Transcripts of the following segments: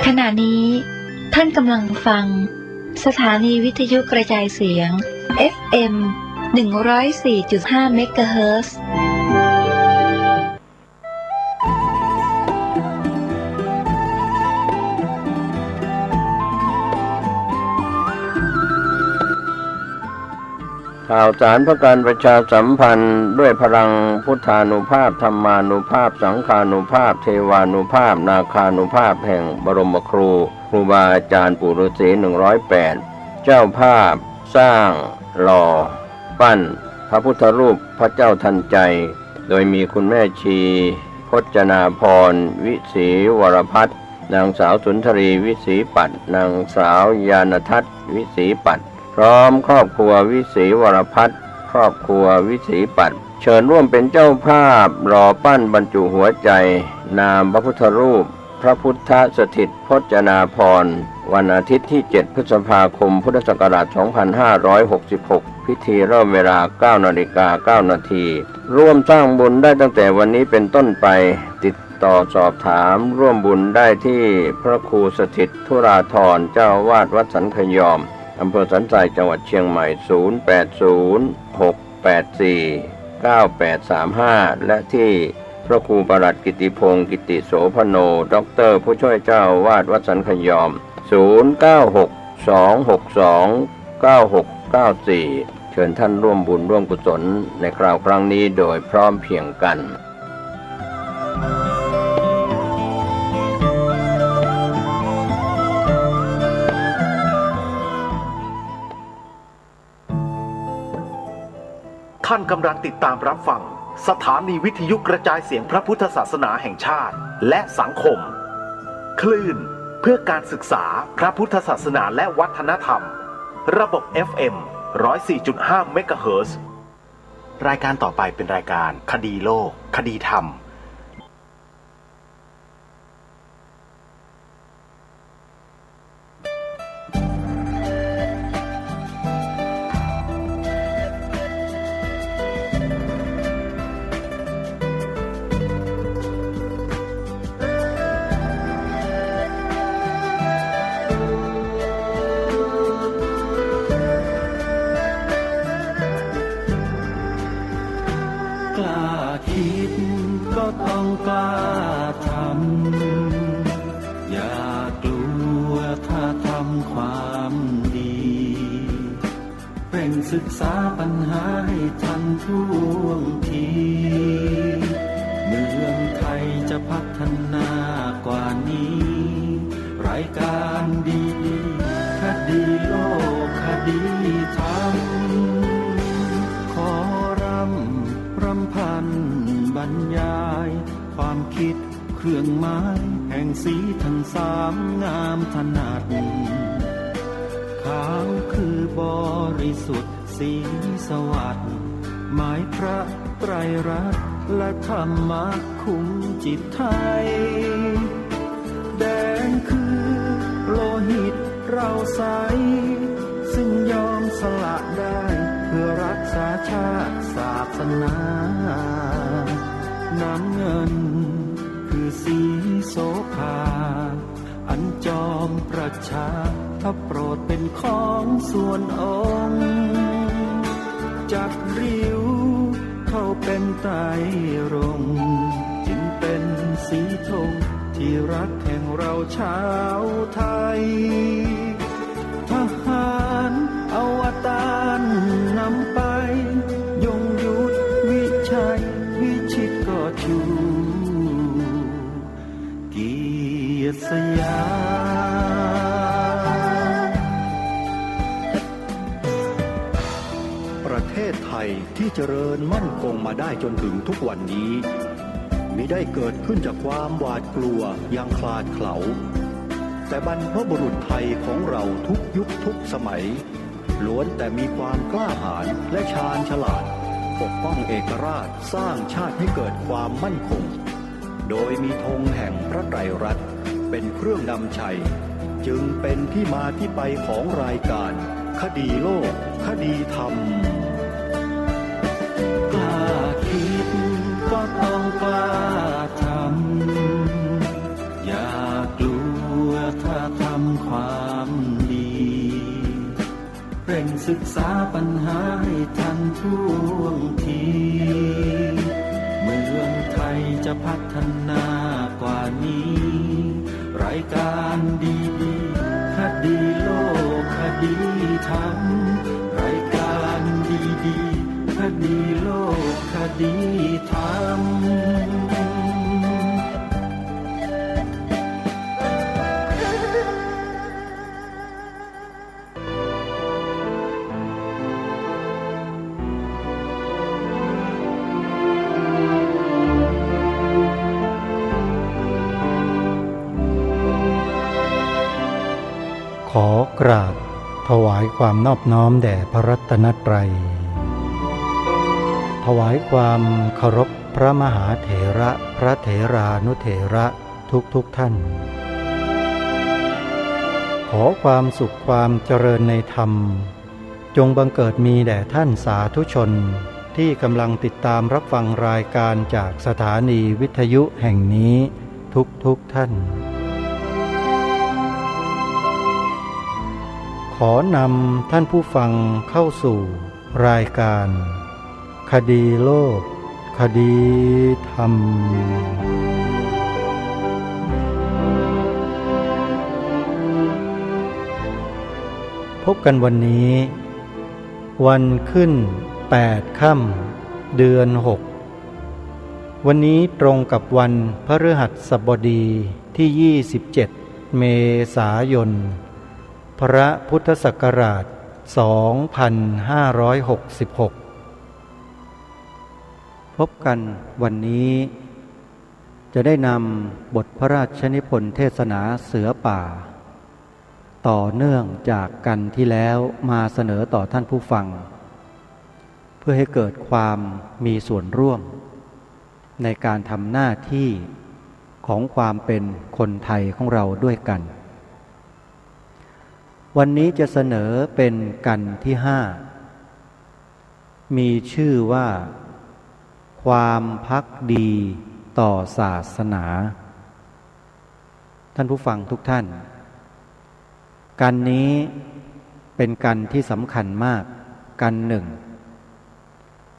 ขณะนี้ท่านกำลังฟังสถานีวิทยุกระจายเสียง FM 104.5 เมกะเฮิรตซ์ข่าวสารเพื่อการประชาสัมพันธ์ด้วยพลังพุทธานุภาพธรรมานุภาพสังฆานุภาพเทวานุภาพนาคานุภาพแห่งบรมครูบาอาจารย์ปู่ฤาษี108เจ้าภาพสร้างหล่อปั้นพระพุทธรูปพระเจ้าทันใจโดยมีคุณแม่ชีพจนาพรวิศีวรพัฒน์นางสาวสุนทรีวิศีปัตย์นางสาวยานทัศน์วิศีปัตย์พร้อมครอบครัววิศีวรพัฒน์ครอบครัววิศีปัตย์เชิญร่วมเป็นเจ้าภาพหล่อปั้นบรรจุหัวใจนามพระพุทธรูปพระพุทธสถิตพจนาพรวันอาทิตย์ที่7พฤษภาคมพุทธศักราช2566พิธีเริ่มเวลา 9:09 น.ร่วมสร้างบุญได้ตั้งแต่วันนี้เป็นต้นไปติดต่อสอบถามร่วมบุญได้ที่พระครูสถิตธุราธรเจ้าอาวาสวัดสันขยอมอำเภอสันทรายจังหวัดเชียงใหม่0806849835และที่พระครูประหลัดกิติพงศ์กิติโสพโนด็อกเตอร์ผู้ช่วยเจ้าอาวาสวัดสันขยอม0962629694เชิญท่านร่วมบุญร่วมกุศลในคราวครั้งนี้โดยพร้อมเพรียงกันท่านกำลังติดตามรับฟังสถานีวิทยุกระจายเสียงพระพุทธศาสนาแห่งชาติและสังคมคลื่นเพื่อการศึกษาพระพุทธศาสนาและวัฒนธรรมระบบ FM 104.5 เมกะเฮิรตซ์รายการต่อไปเป็นรายการคดีโลกคดีธรรมต้องกล้าทำอย่ากลัวถ้าทำความดีเร่งศึกษาปัญหาให้ทันท่วงทีเมืองไทยจะพัฒนากว่านี้รายการดีคดีโลกคดีธรรมขอรำพันบรรยายความคิดเครื่องหมายแห่งสีทั้งสามงามถนัดขาวคือบริสุทธิ์สีสวัสดิ์หมายพระไตรรัตน์และธรรมะคุ้มจิตไทยแดงคือโลหิตเราใสซึ่งยอมสละได้เพื่อรักษาชาติศาสนาน้ำเงินคือสีโสภาอันจอมประชาถ้าโปรดเป็นของส่วนองค์จากริ้วเข้าเป็นไตรรงค์จึงเป็นสีธงที่รักแห่งเราชาวไทยทหารอวตารนำไปยงยุทธวิชัยวิชิตก็ชูเกียรติสยามประเทศไทยที่เจริญมั่นคงมาได้จนถึงทุกวันนี้มิได้เกิดขึ้นจากความหวาดกลัวอย่างคลาดเขลาแต่บรรพบุรุษไทยของเราทุกยุคทุกสมัยล้วนแต่มีความกล้าหาญและชาญฉลาดปกป้องเอกราชสร้างชาติให้เกิดความมั่นคงโดยมีธงแห่งพระไตรรัตน์เป็นเครื่องนำชัยจึงเป็นที่มาที่ไปของรายการคดีโลกคดีธรรมกล้าคิดก็ต้องกล้าทำอย่ากลัว ถ้าทำความดีเร่งศึกษาปัญหาให้ทันท่วงทีเมืองไทยจะพัฒนากว่านี้รายการดีๆคดีโลกคดีธรรมรายการดีๆคดีโลกคดีธรรมขอกราบถวายความนอบน้อมแด่พระรัตนตรัยถวายความเคารพพระมหาเถระพระเถรานุเถระทุกท่านขอความสุขความเจริญในธรรมจงบังเกิดมีแด่ท่านสาธุชนที่กำลังติดตามรับฟังรายการจากสถานีวิทยุแห่งนี้ทุกท่านขอนำท่านผู้ฟังเข้าสู่รายการคดีโลกคดีธรรมพบกันวันนี้วันขึ้น8 ค่ำเดือน 6วันนี้ตรงกับวันพฤหัสบดีที่27 เมษายนพระพุทธศักราช 2566 พบกันวันนี้จะได้นำบทพระราชนิพนธ์เทศนาเสือป่าต่อเนื่องจากกันที่แล้วมาเสนอต่อท่านผู้ฟังเพื่อให้เกิดความมีส่วนร่วมในการทำหน้าที่ของความเป็นคนไทยของเราด้วยกันวันนี้จะเสนอเป็นกันที่5มีชื่อว่าความภักดีต่อศาสนาท่านผู้ฟังทุกท่านกันนี้เป็นกันที่สำคัญมากกันหนึ่ง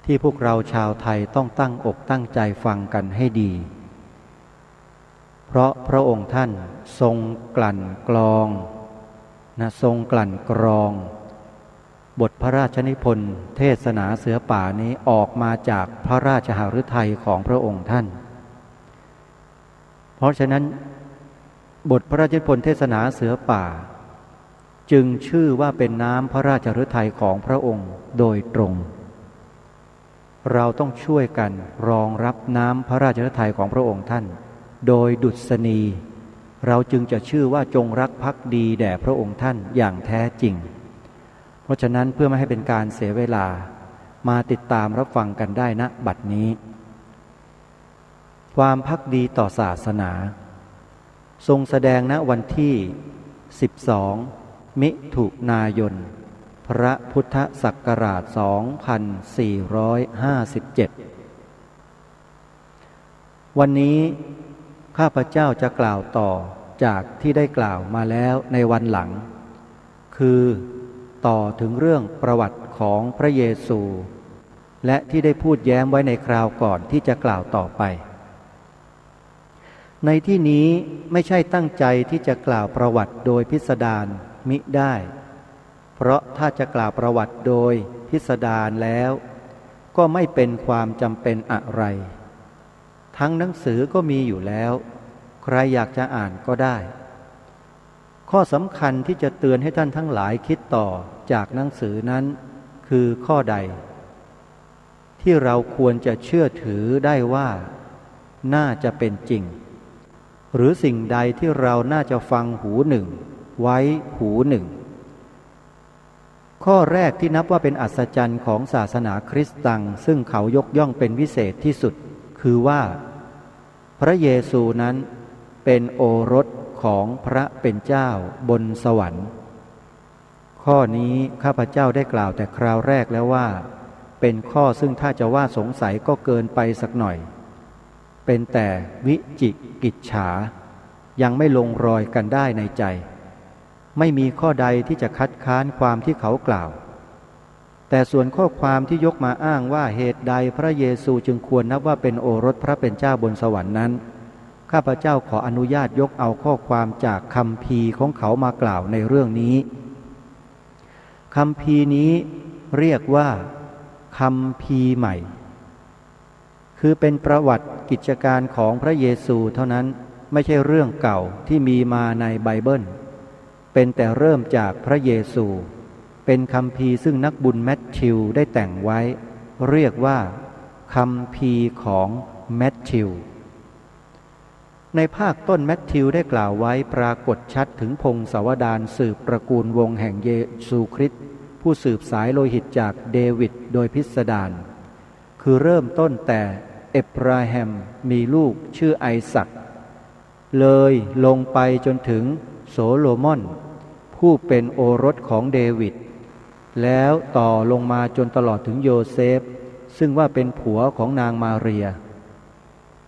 ที่พวกเราชาวไทยต้องตั้งอกตั้งใจฟังกันให้ดีเพราะพระองค์ท่านทรงกลั่นกรองทรงกลั่นกรองบทพระราชนิพนธ์เทศนาเสือป่านี้ออกมาจากพระราชหฤทัยของพระองค์ท่านเพราะฉะนั้นบทพระราชนิพนธ์เทศนาเสือป่าจึงชื่อว่าเป็นน้ำพระราชฤทัยของพระองค์โดยตรงเราต้องช่วยกันรองรับน้ำพระราชฤทัยของพระองค์ท่านโดยดุษณีเราจึงจะชื่อว่าจงรักภักดีแด่พระองค์ท่านอย่างแท้จริงเพราะฉะนั้นเพื่อไม่ให้เป็นการเสียเวลามาติดตามรับฟังกันได้ณบัดนี้ความภักดีต่อศาสนาทรงแสดงณวันที่12 มิถุนายนพระพุทธศักราช 2457 วันนี้ข้าพเจ้าจะกล่าวต่อจากที่ได้กล่าวมาแล้วในวันหลังคือต่อถึงเรื่องประวัติของพระเยซูและที่ได้พูดแย้มไว้ในคราวก่อนที่จะกล่าวต่อไปในที่นี้ไม่ใช่ตั้งใจที่จะกล่าวประวัติโดยพิสดารมิได้เพราะถ้าจะกล่าวประวัติโดยพิสดารแล้วก็ไม่เป็นความจำเป็นอะไรทั้งหนังสือก็มีอยู่แล้วใครอยากจะอ่านก็ได้ข้อสำคัญที่จะเตือนให้ท่านทั้งหลายคิดต่อจากหนังสือนั้นคือข้อใดที่เราควรจะเชื่อถือได้ว่าน่าจะเป็นจริงหรือสิ่งใดที่เราน่าจะฟังหูหนึ่งไว้หูหนึ่งข้อแรกที่นับว่าเป็นอัศจรรย์ของศาสนาคริสต์ซึ่งเขายกย่องเป็นวิเศษที่สุดคือว่าพระเยซูนั้นเป็นโอรสของพระเป็นเจ้าบนสวรรค์ข้อนี้ข้าพเจ้าได้กล่าวแต่คราวแรกแล้วว่าเป็นข้อซึ่งถ้าจะว่าสงสัยก็เกินไปสักหน่อยเป็นแต่วิจิกิจฉา ยังไม่ลงรอยกันได้ในใจไม่มีข้อใดที่จะคัดค้านความที่เขากล่าวแต่ส่วนข้อความที่ยกมาอ้างว่าเหตุใดพระเยซูจึงควรนับว่าเป็นโอรสพระเป็นเจ้าบนสวรรค์นั้นข้าพเจ้าขออนุญาตยกเอาข้อความจากคัมภีร์ของเขามากล่าวในเรื่องนี้คัมภีร์นี้เรียกว่าคัมภีร์ใหม่คือเป็นประวัติกิจการของพระเยซูเท่านั้นไม่ใช่เรื่องเก่าที่มีมาในไบเบิลเป็นแต่เริ่มจากพระเยซูเป็นคัมภีร์ซึ่งนักบุญแมทธิวได้แต่งไว้เรียกว่าคัมภีร์ของแมทธิวในภาคต้นแมทธิวได้กล่าวไว้ปรากฏชัดถึงพงศาวดารสืบตระกูลวงศ์แห่งเยซูคริสต์ผู้สืบสายโลหิตจากเดวิดโดยพิสดารคือเริ่มต้นแต่เอฟราฮิมมีลูกชื่อไอซักเลยลงไปจนถึงโซโลมอนผู้เป็นโอรสของเดวิดแล้วต่อลงมาจนตลอดถึงโยเซฟซึ่งว่าเป็นผัวของนางมาเรีย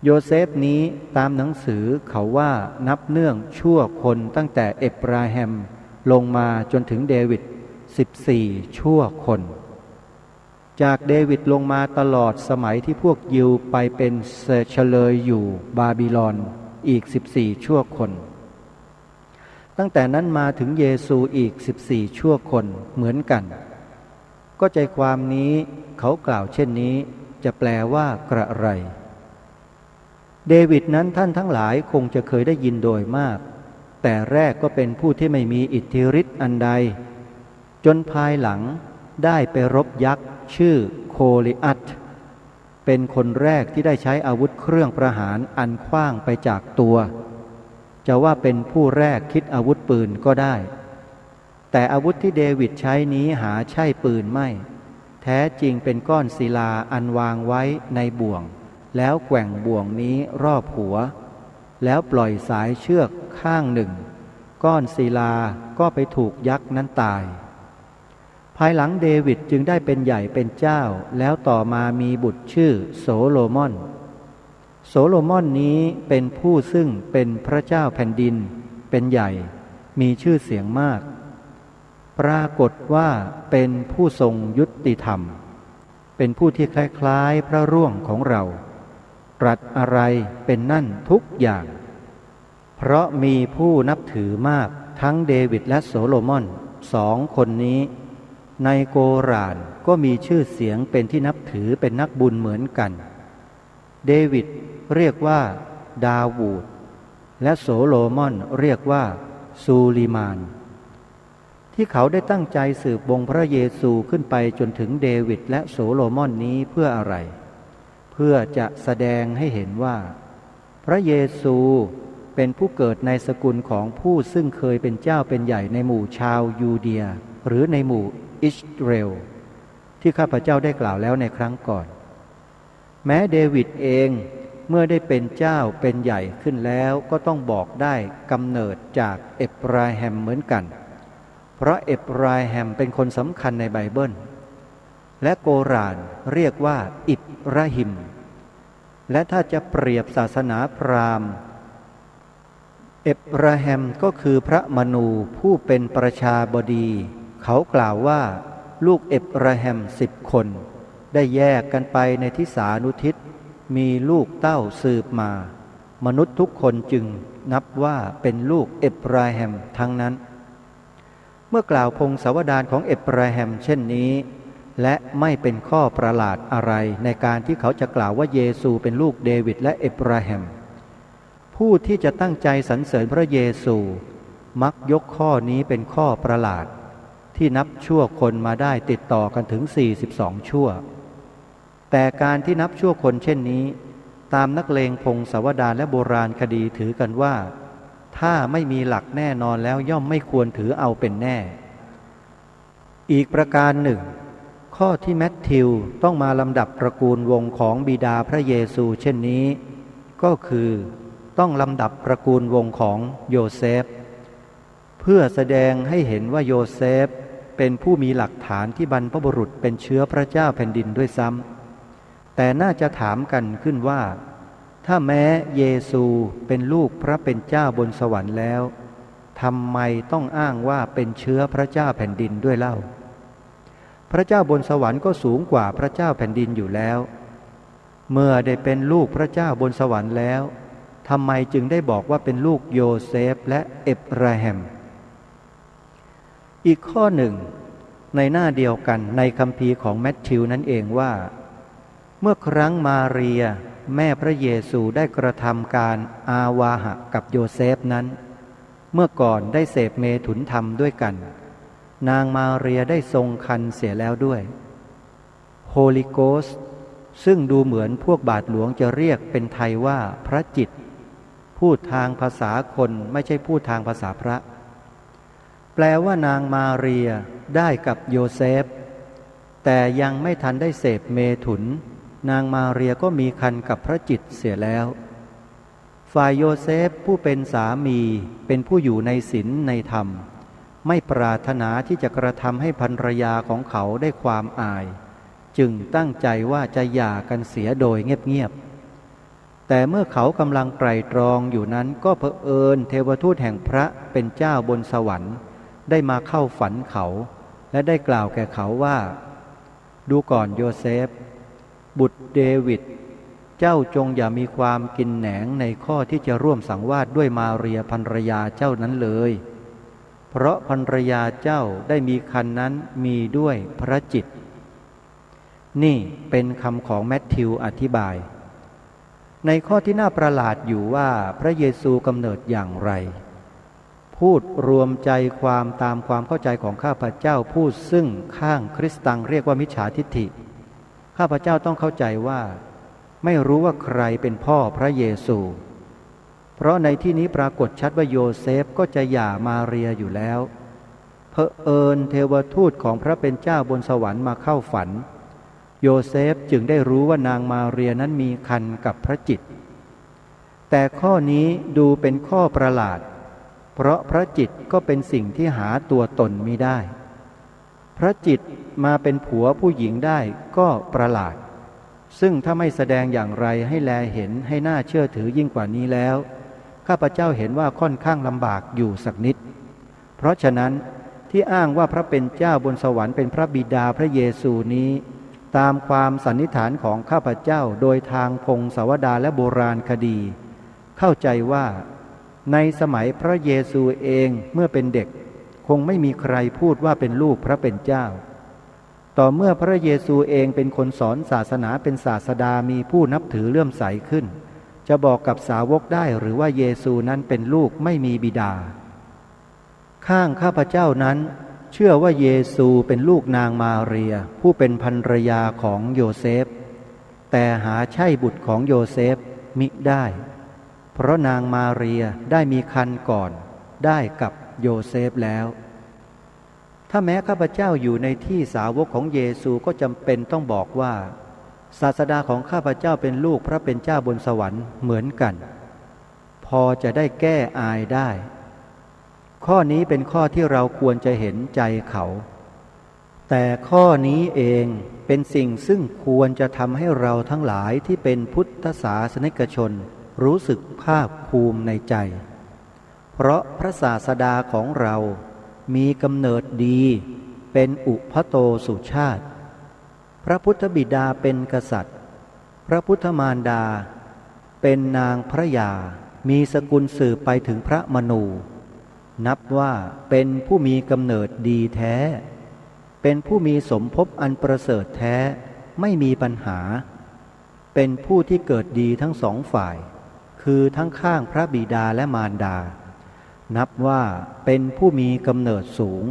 โยเซฟนี้ตามหนังสือเขาว่านับเนื่องชั่วคนตั้งแต่เอฟราฮิมลงมาจนถึงเดวิด14ชั่วคนจากเดวิดลงมาตลอดสมัยที่พวกยิวไปเป็นเฉลยอยู่บาบิลอนอีก14ชั่วคนตั้งแต่นั้นมาถึงเยซูอีก14ชั่วคนเหมือนกันก็ใจความนี้เขากล่าวเช่นนี้จะแปลว่ากระไรเดวิดนั้นท่านทั้งหลายคงจะเคยได้ยินโดยมากแต่แรกก็เป็นผู้ที่ไม่มีอิทธิฤทธิ์อันใดจนภายหลังได้ไปรบยักษ์ชื่อโคลิอัตเป็นคนแรกที่ได้ใช้อาวุธเครื่องประหารอันขว้างไปจากตัวจะว่าเป็นผู้แรกคิดอาวุธปืนก็ได้แต่อาวุธที่เดวิดใช้นี้หาใช่ปืนไม่แท้จริงเป็นก้อนศิลาอันวางไว้ในบ่วงแล้วแกว่งบ่วงนี้รอบหัวแล้วปล่อยสายเชือกข้างหนึ่งก้อนศิลาก็ไปถูกยักษ์นั้นตายภายหลังเดวิดจึงได้เป็นใหญ่เป็นเจ้าแล้วต่อมามีบุตรชื่อโสโลมอนโสโลมอนนี้เป็นผู้ซึ่งเป็นพระเจ้าแผ่นดินเป็นใหญ่มีชื่อเสียงมากปรากฏว่าเป็นผู้ทรงยุติธรรมเป็นผู้ที่คล้ายๆพระร่วงของเราตรัสอะไรเป็นนั่นทุกอย่างเพราะมีผู้นับถือมากทั้งเดวิดและโสโลมอนสองคนนี้ในโกรานก็มีชื่อเสียงเป็นที่นับถือเป็นนักบุญเหมือนกันเดวิดเรียกว่าดาวูดและโสโลมอนเรียกว่าซูลิมานที่เขาได้ตั้งใจสืบวงพระเยซูขึ้นไปจนถึงเดวิดและโสโลมอนนี้เพื่ออะไรเพื่อจะแสดงให้เห็นว่าพระเยซูเป็นผู้เกิดในสกุลของผู้ซึ่งเคยเป็นเจ้าเป็นใหญ่ในหมู่ชาวยูเดียหรือในหมู่อิสราเอลที่ข้าพเจ้าได้กล่าวแล้วในครั้งก่อนแม้เดวิดเองเมื่อได้เป็นเจ้าเป็นใหญ่ขึ้นแล้วก็ต้องบอกได้กำเนิดจากเอฟราฮิมเหมือนกันเพราะเอฟราฮิมเป็นคนสำคัญในไบเบิลและโกรานเรียกว่าอิบราฮิมและถ้าจะเปรียบศาสนาพราหมณ์เอฟราฮิมก็คือพระมนูผู้เป็นประชาบดีเขากล่าวว่าลูกเอฟราฮิม10 คนได้แยกกันไปในทิศานุทิศมีลูกเต้าสืบมามนุษย์ทุกคนจึงนับว่าเป็นลูกเอฟราฮิมทั้งนั้นเมื่อกล่าวพงศาวดารของเอฟราฮิมเช่นนี้และไม่เป็นข้อประหลาดอะไรในการที่เขาจะกล่าวว่าเยซูเป็นลูกเดวิดและเอฟราฮิมผู้ที่จะตั้งใจสรรเสริญพระเยซูมักยกข้อนี้เป็นข้อประหลาดที่นับชั่วคนมาได้ติดต่อกันถึง42ชั่วแต่การที่นับชั่วคนเช่นนี้ตามนักเลงพงศาวดารและโบราณคดีถือกันว่าถ้าไม่มีหลักแน่นอนแล้วย่อมไม่ควรถือเอาเป็นแน่อีกประการหนึ่งข้อที่แมทธิวต้องมาลำดับตระกูลวงของบิดาพระเยซูเช่นนี้ก็คือต้องลำดับตระกูลวงของโยเซฟเพื่อแสดงให้เห็นว่าโยเซฟเป็นผู้มีหลักฐานที่บรรพบุรุษเป็นเชื้อพระเจ้าแผ่นดินด้วยซ้ำแต่น่าจะถามกันขึ้นว่า ถ้าแม้เยซูเป็นลูกพระเป็นเจ้าบนสวรรค์แล้วทำไมต้องอ้างว่าเป็นเชื้อพระเจ้าแผ่นดินด้วยเล่าพระเจ้าบนสวรรค์ก็สูงกว่าพระเจ้าแผ่นดินอยู่แล้วเมื่อได้เป็นลูกพระเจ้าบนสวรรค์แล้วทำไมจึงได้บอกว่าเป็นลูกโยเซฟและเอฟราฮิมอีกข้อหนึ่งในหน้าเดียวกันในคัมภีร์ของแมทธิวนั่นเองว่าเมื่อครั้งมาเรียแม่พระเยซูได้กระทำการอาวาหะกับโยเซฟนั้นเมื่อก่อนได้เสพเมถุนธรรมด้วยกันนางมาเรียได้ทรงครรภ์เสียแล้วด้วยโฮลิโกสต์ซึ่งดูเหมือนพวกบาทหลวงจะเรียกเป็นไทยว่าพระจิตพูดทางภาษาคนไม่ใช่พูดทางภาษาพระแปลว่านางมาเรียได้กับโยเซฟแต่ยังไม่ทันได้เสพเมถุนนางมาเรียก็มีครรภ์กับพระจิตเสียแล้วฝ่ายโยเซฟผู้เป็นสามีเป็นผู้อยู่ในศีลในธรรมไม่ปรารถนาที่จะกระทำให้ภรรยาของเขาได้ความอายจึงตั้งใจว่าจะหย่ากันเสียโดยเงียบๆแต่เมื่อเขากำลังไตร่ตรองอยู่นั้นก็เผอิญเทวทูตแห่งพระเป็นเจ้าบนสวรรค์ได้มาเข้าฝันเขาและได้กล่าวแก่เขาว่าดูก่อนโยเซฟบุตรเดวิดเจ้าจงอย่ามีความกินแหนงในข้อที่จะร่วมสังวาสด้วยมาเรียภรรยาเจ้านั้นเลยเพราะภรรยาเจ้าได้มีครรภ์นั้นมีด้วยพระจิตนี่เป็นคำของแมทธิวอธิบายในข้อที่น่าประหลาดอยู่ว่าพระเยซูกำเนิดอย่างไรพูดรวมใจความตามความเข้าใจของข้าพเจ้าพูดซึ่งข้างคริสตังเรียกว่ามิจฉาทิฏฐิข้าพเจ้าต้องเข้าใจว่าไม่รู้ว่าใครเป็นพ่อพระเยซูเพราะในที่นี้ปรากฏชัดว่าโยเซฟก็จะหย่ามาเรียอยู่แล้วเผอิญเทวทูตของพระเป็นเจ้าบนสวรรค์มาเข้าฝันโยเซฟจึงได้รู้ว่านางมาเรียนั้นมีครรภ์กับพระจิตแต่ข้อนี้ดูเป็นข้อประหลาดเพราะพระจิตก็เป็นสิ่งที่หาตัวตนมิได้พระจิตมาเป็นผัวผู้หญิงได้ก็ประหลาดซึ่งถ้าไม่แสดงอย่างไรให้แลเห็นให้น่าเชื่อถือยิ่งกว่านี้แล้วข้าพเจ้าเห็นว่าค่อนข้างลำบากอยู่สักนิดเพราะฉะนั้นที่อ้างว่าพระเป็นเจ้าบนสวรรค์เป็นพระบิดาพระเยซูนี้ตามความสันนิษฐานของข้าพเจ้าโดยทางพงศาวดารและโบราณคดีเข้าใจว่าในสมัยพระเยซูเองเมื่อเป็นเด็กคงไม่มีใครพูดว่าเป็นลูกพระเป็นเจ้าต่อเมื่อพระเยซูเองเป็นคนสอนศาสนาเป็นศาสดามีผู้นับถือเลื่อมใสขึ้นจะบอกกับสาวกได้หรือว่าเยซูนั้นเป็นลูกไม่มีบิดาข้างข้าพเจ้านั้นเชื่อว่าเยซูเป็นลูกนางมาเรียผู้เป็นภรรยาของโยเซฟแต่หาใช่บุตรของโยเซฟมิได้เพราะนางมาเรียได้มีครรภ์ก่อนได้กับโยเซฟแล้วถ้าแม้ข้าพเจ้าอยู่ในที่สาวกของเยซูก็จำเป็นต้องบอกว่าศาสดาของข้าพเจ้าเป็นลูกพระเป็นเจ้าบนสวรรค์เหมือนกันพอจะได้แก้อายได้ข้อนี้เป็นข้อที่เราควรจะเห็นใจเขาแต่ข้อนี้เองเป็นสิ่งซึ่งควรจะทำให้เราทั้งหลายที่เป็นพุทธศาสนิกชนรู้สึกภาคภูมิในใจเพราะพระศาสดาของเรามีกำเนิดดีเป็นอุพโตสุชาติพระพุทธบิดาเป็นกษัตริย์พระพุทธมารดาเป็นนางพระยามีสกุลสืบไปถึงพระมนูนับว่าเป็นผู้มีกำเนิดดีแท้เป็นผู้มีสมภพอันประเสริฐแท้ไม่มีปัญหาเป็นผู้ที่เกิดดีทั้งสองฝ่ายคือทั้งข้างพระบิดาและมารดานับว่าเป็นผู้มีกำเนิดสูง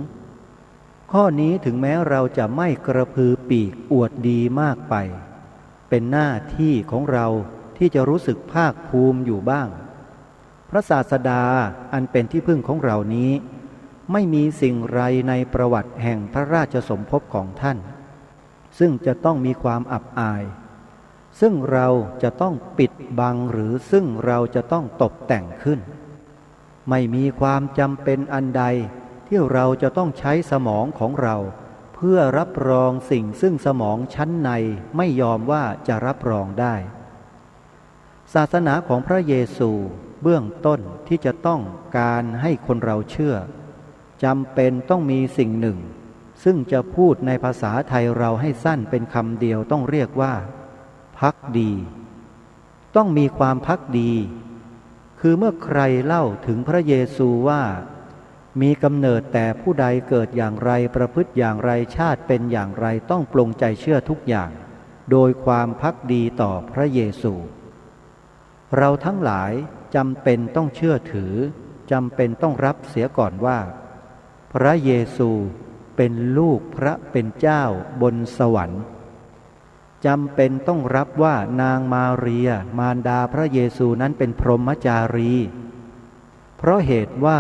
ข้อนี้ถึงแม้เราจะไม่กระพือปีกอวดดีมากไปเป็นหน้าที่ของเราที่จะรู้สึกภาคภูมิอยู่บ้างพระศาสดาอันเป็นที่พึ่งของเรานี้ไม่มีสิ่งไรในประวัติแห่งพระราชสมภพของท่านซึ่งจะต้องมีความอับอายซึ่งเราจะต้องปิดบังหรือซึ่งเราจะต้องตกแต่งขึ้นไม่มีความจำเป็นอันใดที่เราจะต้องใช้สมองของเราเพื่อรับรองสิ่งซึ่งสมองชั้นในไม่ยอมว่าจะรับรองได้ ศาสนาของพระเยซูเบื้องต้นที่จะต้องการให้คนเราเชื่อจำเป็นต้องมีสิ่งหนึ่งซึ่งจะพูดในภาษาไทยเราให้สั้นเป็นคำเดียวต้องเรียกว่าภักดีต้องมีความภักดีคือเมื่อใครเล่าถึงพระเยซูว่ามีกำเนิดแต่ผู้ใดเกิดอย่างไรประพฤติอย่างไรชาติเป็นอย่างไรต้องปลงใจเชื่อทุกอย่างโดยความภักดีต่อพระเยซูเราทั้งหลายจำเป็นต้องเชื่อถือจำเป็นต้องรับเสียก่อนว่าพระเยซูเป็นลูกพระเป็นเจ้าบนสวรรค์จำเป็นต้องรับว่านางมาเรียมารดาพระเยซูนั้นเป็นพรหมจารีเพราะเหตุว่า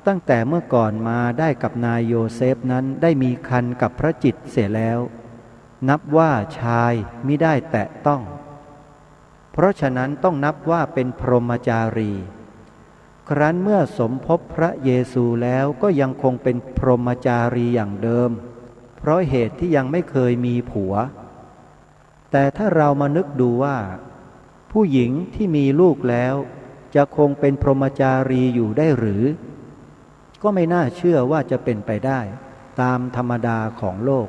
ตั้งแต่เมื่อก่อนมาได้กับนายโยเซฟนั้นได้มีครรภ์กับพระจิตเสียแล้วนับว่าชายมิได้แตะต้องเพราะฉะนั้นต้องนับว่าเป็นพรหมจารีครั้นเมื่อสมภพพระเยซูแล้วก็ยังคงเป็นพรหมจารีอย่างเดิมเพราะเหตุที่ยังไม่เคยมีผัวแต่ถ้าเรามานึกดูว่าผู้หญิงที่มีลูกแล้วจะคงเป็นพรหมจารีอยู่ได้หรือก็ไม่น่าเชื่อว่าจะเป็นไปได้ตามธรรมดาของโลก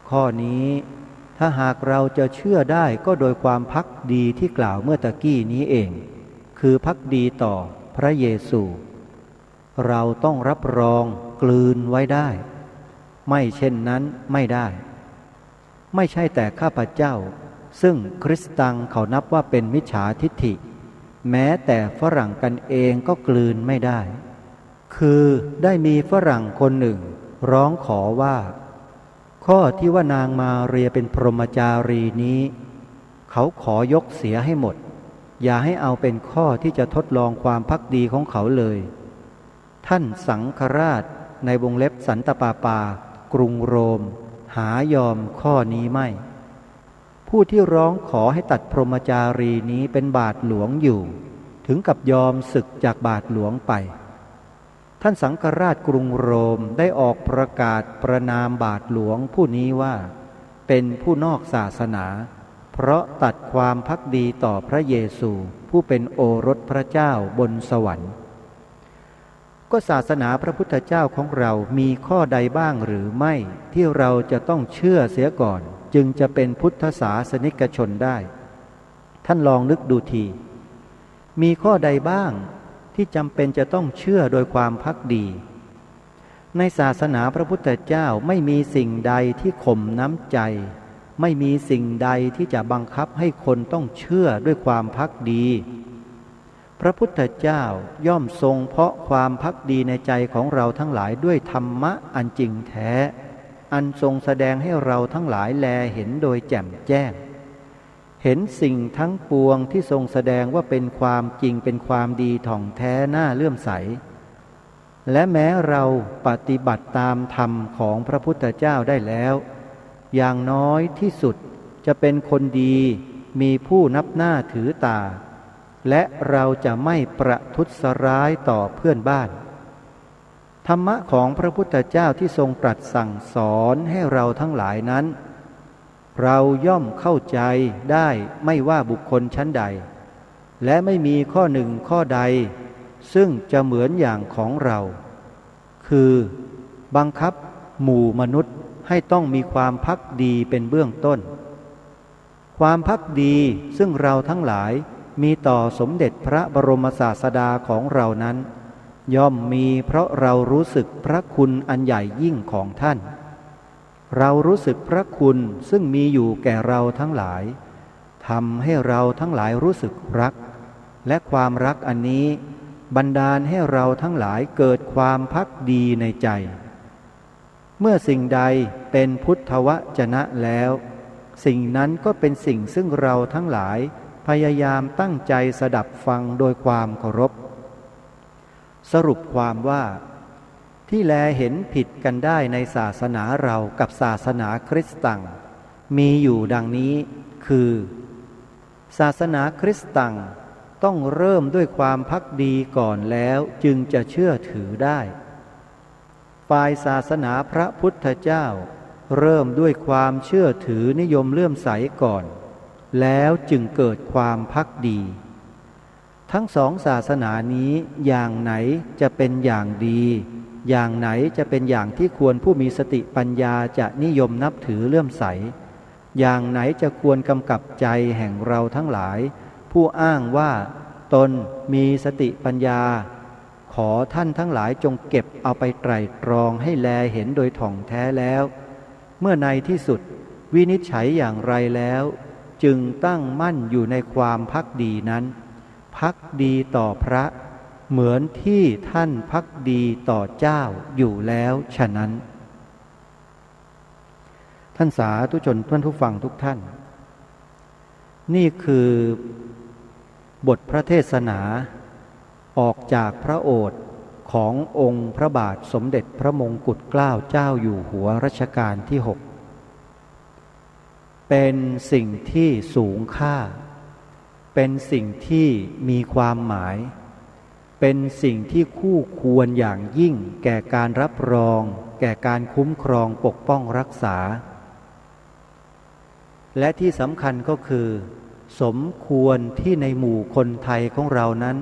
ข้อนี้ถ้าหากเราจะเชื่อได้ก็โดยความภักดีที่กล่าวเมื่อตะกี้นี้เองคือภักดีต่อพระเยซูเราต้องรับรองกลืนไว้ได้ไม่เช่นนั้นไม่ได้ไม่ใช่แต่ข้าพเจ้าซึ่งคริสตังเขานับว่าเป็นมิจฉาทิฏฐิแม้แต่ฝรั่งกันเองก็กลืนไม่ได้คือได้มีฝรั่งคนหนึ่งร้องขอว่าข้อที่ว่านางมาเรียเป็นพรหมจารีนี้เขาขอยกเสียให้หมดอย่าให้เอาเป็นข้อที่จะทดลองความภักดีของเขาเลยท่านสังฆราชในวงเล็บสันตะปาปากรุงโรมหายอมข้อนี้ไม่ผู้ที่ร้องขอให้ตัดพรหมจารีนี้เป็นบาทหลวงอยู่ถึงกับยอมศึกจากบาทหลวงไปท่านสังฆราชกรุงโรมได้ออกประกาศประนามบาทหลวงผู้นี้ว่าเป็นผู้นอกศาสนาเพราะตัดความภักดีต่อพระเยซูผู้เป็นโอรสพระเจ้าบนสวรรค์ก็ศาสนาพระพุทธเจ้าของเรามีข้อใดบ้างหรือไม่ที่เราจะต้องเชื่อเสียก่อนจึงจะเป็นพุทธศาสนิกชนได้ท่านลองนึกดูทีมีข้อใดบ้างที่จำเป็นจะต้องเชื่อโดยความภักดีในศาสนาพระพุทธเจ้าไม่มีสิ่งใดที่ข่มน้ำใจไม่มีสิ่งใดที่จะบังคับให้คนต้องเชื่อด้วยความภักดีพระพุทธเจ้าย่อมทรงเพาะความภักดีในใจของเราทั้งหลายด้วยธรรมะอันจริงแท้อันทรงแสดงให้เราทั้งหลายแลเห็นโดยแจ่มแจ้งเห็นสิ่งทั้งปวงที่ทรงแสดงว่าเป็นความจริงเป็นความดีถ่องแท้น่าเลื่อมใสและแม้เราปฏิบัติตามธรรมของพระพุทธเจ้าได้แล้วอย่างน้อยที่สุดจะเป็นคนดีมีผู้นับหน้าถือตาและเราจะไม่ประทุษร้ายต่อเพื่อนบ้านธรรมะของพระพุทธเจ้าที่ทรงตรัสสั่งสอนให้เราทั้งหลายนั้นเราย่อมเข้าใจได้ไม่ว่าบุคคลชั้นใดและไม่มีข้อหนึ่งข้อใดซึ่งจะเหมือนอย่างของเราคือบังคับหมู่มนุษย์ให้ต้องมีความภักดีเป็นเบื้องต้นความภักดีซึ่งเราทั้งหลายมีต่อสมเด็จพระบรมศาสดาของเรานั้นย่อมมีเพราะเรารู้สึกพระคุณอันใหญ่ยิ่งของท่านเรารู้สึกพระคุณซึ่งมีอยู่แก่เราทั้งหลายทำให้เราทั้งหลายรู้สึกรักและความรักอันนี้บันดาลให้เราทั้งหลายเกิดความภักดีในใจเมื่อสิ่งใดเป็นพุทธวจนะแล้วสิ่งนั้นก็เป็นสิ่งซึ่งเราทั้งหลายพยายามตั้งใจสดับฟังโดยความเคารพสรุปความว่าที่แลเห็นผิดกันได้ในศาสนาเรากับศาสนาคริสต์ตังมีอยู่ดังนี้คือศาสนาคริสต์ตังต้องเริ่มด้วยความภักดีก่อนแล้วจึงจะเชื่อถือได้ฝ่ายศาสนาพระพุทธเจ้าเริ่มด้วยความเชื่อถือนิยมเลื่อมใสก่อน แล้วจึงเกิดความภักดี ทั้งสองศาสนานี้อย่างไหนจะเป็นอย่างดีอย่างไหนจะเป็นอย่างที่ควรผู้มีสติปัญญาจะนิยมนับถือเลื่อมใสอย่างไหนจะควรกำกับใจแห่งเราทั้งหลายผู้อ้างว่าตนมีสติปัญญาขอท่านทั้งหลายจงเก็บเอาไปไตร่ตรองให้แลเห็นโดยถ่องแท้แล้วเมื่อในที่สุดวินิจฉัยอย่างไรแล้วจึงตั้งมั่นอยู่ในความภักดีนั้นภักดีต่อพระเหมือนที่ท่านภักดีต่อเจ้าอยู่แล้วฉะนั้นท่านสาธุชนท่านผู้ฟังทุกท่านนี่คือบทพระเทศนาออกจากพระโอษฐ์ขององค์พระบาทสมเด็จพระมงกุฎเกล้าเจ้าอยู่หัวรัชกาลที่ 6เป็นสิ่งที่สูงค่าเป็นสิ่งที่มีความหมายเป็นสิ่งที่คู่ควรอย่างยิ่งแก่การรับรองแก่การคุ้มครองปกป้องรักษาและที่สำคัญก็คือสมควรที่ในหมู่คนไทยของเรานั้น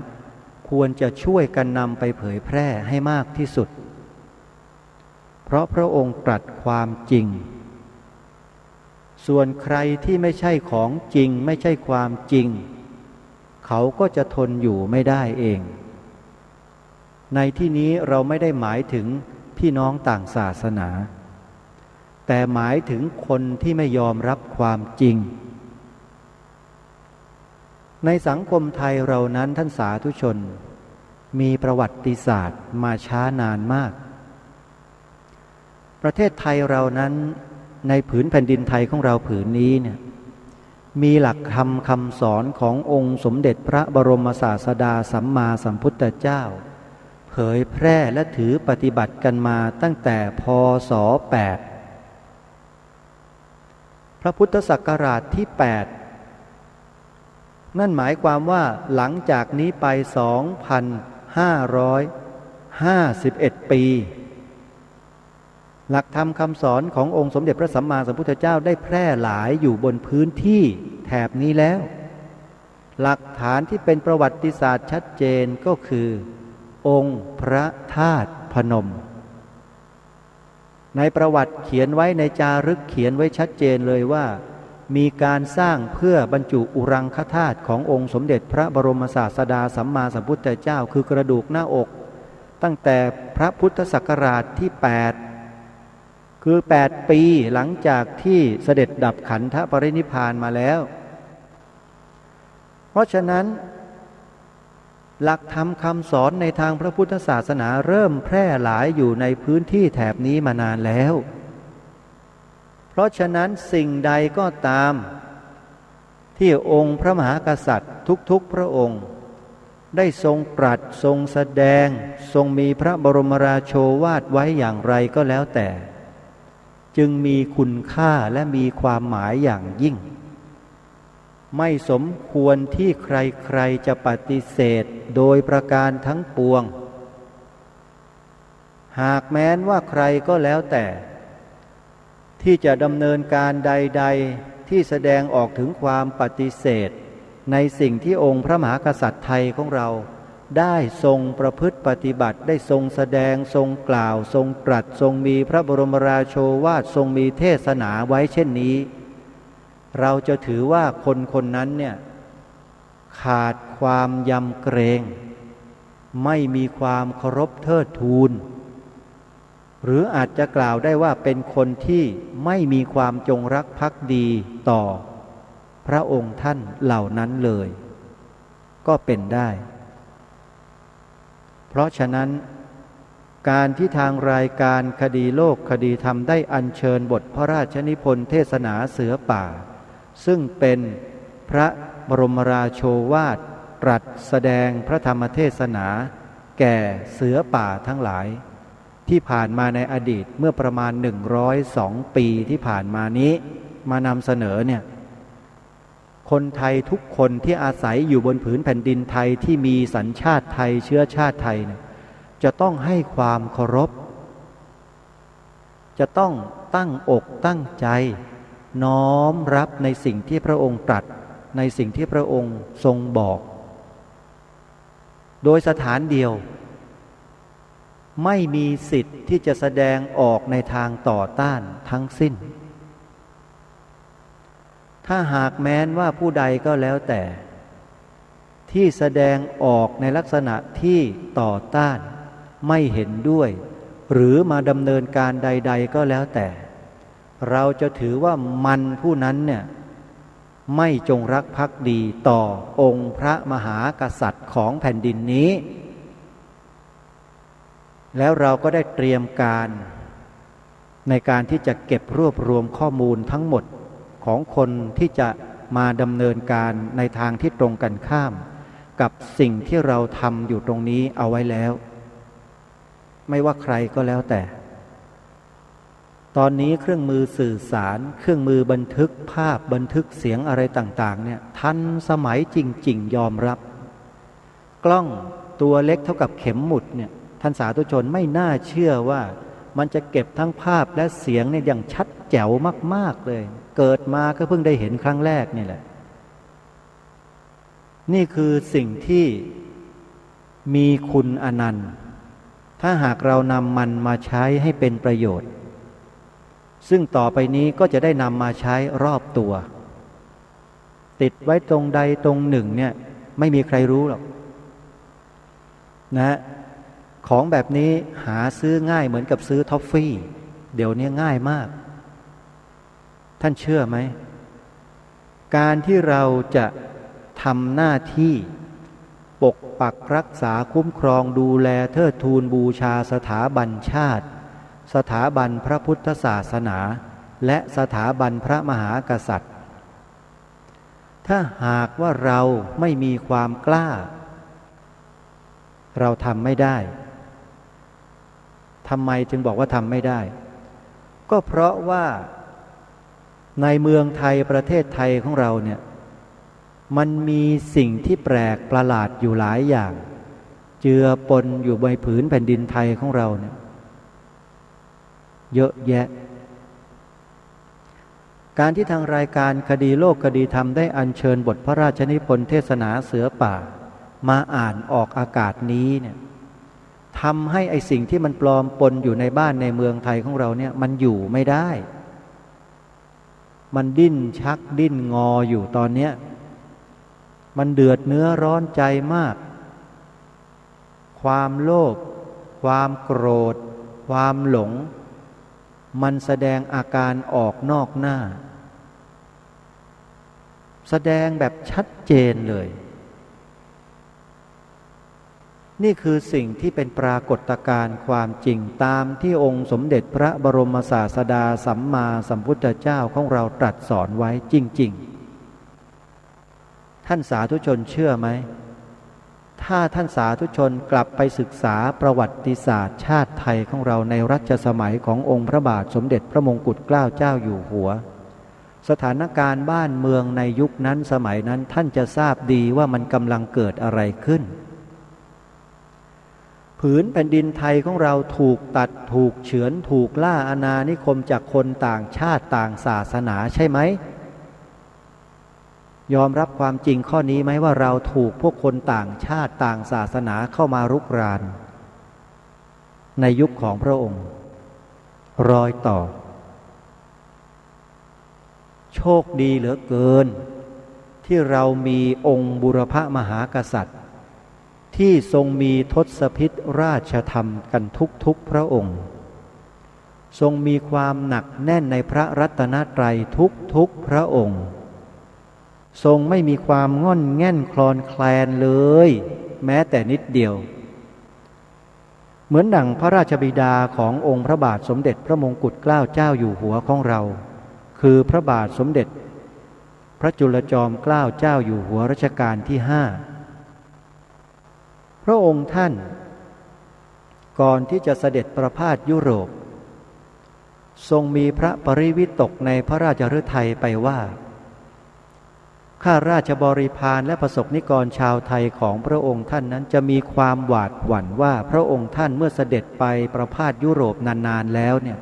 ควรจะช่วยกันนำไปเผยแพร่ให้มากที่สุดเพราะพระองค์ตรัสความจริงส่วนใครที่ไม่ใช่ของจริงไม่ใช่ความจริงเขาก็จะทนอยู่ไม่ได้เองในที่นี้เราไม่ได้หมายถึงพี่น้องต่างศาสนาแต่หมายถึงคนที่ไม่ยอมรับความจริงในสังคมไทยเรานั้นท่านสาธุชนมีประวัติศาสตร์มาช้านานมากประเทศไทยเรานั้นในผืนแผ่นดินไทยของเราผืนนี้เนี่ยมีหลักธรรมคำสอนขององค์สมเด็จพระบรมศาสดาสัมมาสัมพุทธเจ้าเผยแพร่และถือปฏิบัติกันมาตั้งแต่พ.ศ. 8พระพุทธศักราชที่ 8นั่นหมายความว่าหลังจากนี้ไป 2,551 ปีหลักธรรมคำสอนขององค์สมเด็จพระสัมมาสัมพุทธเจ้าได้แพร่หลายอยู่บนพื้นที่แถบนี้แล้วหลักฐานที่เป็นประวัติศาสตร์ชัดเจนก็คือองค์พระธาตุพนมในประวัติเขียนไว้ในจารึกเขียนไว้ชัดเจนเลยว่ามีการสร้างเพื่อบรรจุอุรังคธาตุขององค์สมเด็จพระบรมศาสดาสัมมาสัมพุทธเจ้าคือกระดูกหน้าอกตั้งแต่พระพุทธศักราชที่ 8คือ8 ปีหลังจากที่เสด็จดับขันธปรินิพพานมาแล้วเพราะฉะนั้นหลักธรรมคำสอนในทางพระพุทธศาสนาเริ่มแพร่หลายอยู่ในพื้นที่แถบนี้มานานแล้วเพราะฉะนั้นสิ่งใดก็ตามที่องค์พระมหากษัตริย์ทุกๆพระองค์ได้ทรงตรัสทรงแสดงทรงมีพระบรมราโชวาทไว้อย่างไรก็แล้วแต่จึงมีคุณค่าและมีความหมายอย่างยิ่งไม่สมควรที่ใครๆจะปฏิเสธโดยประการทั้งปวงหากแม้นว่าใครก็แล้วแต่ที่จะดำเนินการใดๆที่แสดงออกถึงความปฏิเสธในสิ่งที่องค์พระมหากษัตริย์ไทยของเราได้ทรงประพฤติปฏิบัติได้ทรงแสดงทรงกล่าวทรงตรัสทรงมีพระบรมราโชวาททรงมีเทศนาไว้เช่นนี้เราจะถือว่าคนคนนั้นเนี่ยขาดความยำเกรงไม่มีความเคารพเทิดทูนหรืออาจจะกล่าวได้ว่าเป็นคนที่ไม่มีความจงรักภักดีต่อพระองค์ท่านเหล่านั้นเลยก็เป็นได้เพราะฉะนั้นการที่ทางรายการคดีโลกคดีธรรมได้อัญเชิญบทพระราชนิพนธ์เทศนาเสือป่าซึ่งเป็นพระบรมราโชวาทตรัสแสดงพระธรรมเทศนาแก่เสือป่าทั้งหลายที่ผ่านมาในอดีตเมื่อประมาณ102 ปีที่ผ่านมานี้มานำเสนอเนี่ยคนไทยทุกคนที่อาศัยอยู่บนผืนแผ่นดินไทยที่มีสัญชาติไทยเชื้อชาติไทยเนี่ยจะต้องให้ความเคารพจะต้องตั้งอกตั้งใจน้อมรับในสิ่งที่พระองค์ตรัส ในสิ่งที่พระองค์ทรงบอก โดยสถานเดียวไม่มีสิทธิ์ที่จะแสดงออกในทางต่อต้านทั้งสิ้นถ้าหากแม้นว่าผู้ใดก็แล้วแต่ที่แสดงออกในลักษณะที่ต่อต้านไม่เห็นด้วยหรือมาดำเนินการใดๆก็แล้วแต่เราจะถือว่ามันผู้นั้นเนี่ยไม่จงรักภักดีต่อองค์พระมหากษัตริย์ของแผ่นดินนี้แล้วเราก็ได้เตรียมการในการที่จะเก็บรวบรวมข้อมูลทั้งหมดของคนที่จะมาดำเนินการในทางที่ตรงกันข้ามกับสิ่งที่เราทำอยู่ตรงนี้เอาไว้แล้วไม่ว่าใครก็แล้วแต่ตอนนี้เครื่องมือสื่อสารเครื่องมือบันทึกภาพบันทึกเสียงอะไรต่างๆเนี่ยทันสมัยจริงๆยอมรับกล้องตัวเล็กเท่ากับเข็มหมุดเนี่ยท่านสาธุชนไม่น่าเชื่อว่ามันจะเก็บทั้งภาพและเสียงเนี่ยอย่างชัดแจ๋วมากๆเลยเกิดมาก็เพิ่งได้เห็นครั้งแรกนี่แหละนี่คือสิ่งที่มีคุณอนันต์ถ้าหากเรานำมันมาใช้ให้เป็นประโยชน์ซึ่งต่อไปนี้ก็จะได้นำมาใช้รอบตัวติดไว้ตรงใดตรงหนึ่งเนี่ยไม่มีใครรู้หรอกนะของแบบนี้หาซื้อง่ายเหมือนกับซื้อท็อฟฟี่เดี๋ยวนี้ง่ายมากท่านเชื่อไหมการที่เราจะทำหน้าที่ปกปักรักษาคุ้มครองดูแลเทิดทูนบูชาสถาบันชาติสถาบันพระพุทธศาสนาและสถาบันพระมหากษัตริย์ถ้าหากว่าเราไม่มีความกล้าเราทำไม่ได้ทำไมจึงบอกว่าทำไม่ได้ก็เพราะว่าในเมืองไทยประเทศไทยของเราเนี่ยมันมีสิ่งที่แปลกประหลาดอยู่หลายอย่างเจือปนอยู่บนผืนแผ่นดินไทยของเราเนี่ยเยอะแยะการที่ทางรายการคดีโลกคดีธรรมได้อัญเชิญบทพระราชนิพนธ์เทศนาเสือป่ามาอ่านออกอากาศนี้เนี่ยทำให้ไอ้สิ่งที่มันปลอมปนอยู่ในบ้านในเมืองไทยของเราเนี่ยมันอยู่ไม่ได้มันดิ้นชักดิ้นงออยู่ตอนเนี้ยมันเดือดเนื้อร้อนใจมากความโลภความโกรธความหลงมันแสดงอาการออกนอกหน้าแสดงแบบชัดเจนเลยนี่คือสิ่งที่เป็นปรากฏการณ์ความจริงตามที่องค์สมเด็จพระบรมศาสดาสัมมาสัมพุทธเจ้าของเราตรัสสอนไว้จริงๆท่านสาธุชนเชื่อไหมถ้าท่านสาธุชนกลับไปศึกษาประวัติศาสตร์ชาติไทยของเราในรัชสมัยขององค์พระบาทสมเด็จพระมงกุฎเกล้าเจ้าอยู่หัวสถานการณ์บ้านเมืองในยุคนั้นสมัยนั้นท่านจะทราบดีว่ามันกำลังเกิดอะไรขึ้นผืนแผ่นดินไทยของเราถูกตัดถูกเฉือนถูกล่าอาณานิคมจากคนต่างชาติต่างศาสนาใช่ไหมยอมรับความจริงข้อนี้ไหมว่าเราถูกพวกคนต่างชาติต่างศาสนาเข้ามารุกรานในยุคของพระองค์รอยต่อโชคดีเหลือเกินที่เรามีองค์บุรพมหากษัตริย์ที่ทรงมีทศพิธราชธรรมกันทุกพระองค์ทรงมีความหนักแน่นในพระรัตนตรัยทุกพระองค์ทรงไม่มีความง่อนแง่นคลอนแคลนเลยแม้แต่นิดเดียวเหมือนดั่งพระราชบิดาขององค์พระบาทสมเด็จพระมงกุฎเกล้าเจ้าอยู่หัวของเราคือพระบาทสมเด็จพระจุลจอมเกล้าเจ้าอยู่หัวรัชกาลที่5พระองค์ท่านก่อนที่จะเสด็จประพาสยุโรปทรงมีพระปริวิตกในพระราชฤทัยไปว่าข้าราชบริพารและประสบนิกรชาวไทยของพระองค์ท่านนั้นจะมีความหวาดหวั่นว่าพระองค์ท่านเมื่อเสด็จไปประพาสยุโรปนานๆแล้วเนี่ย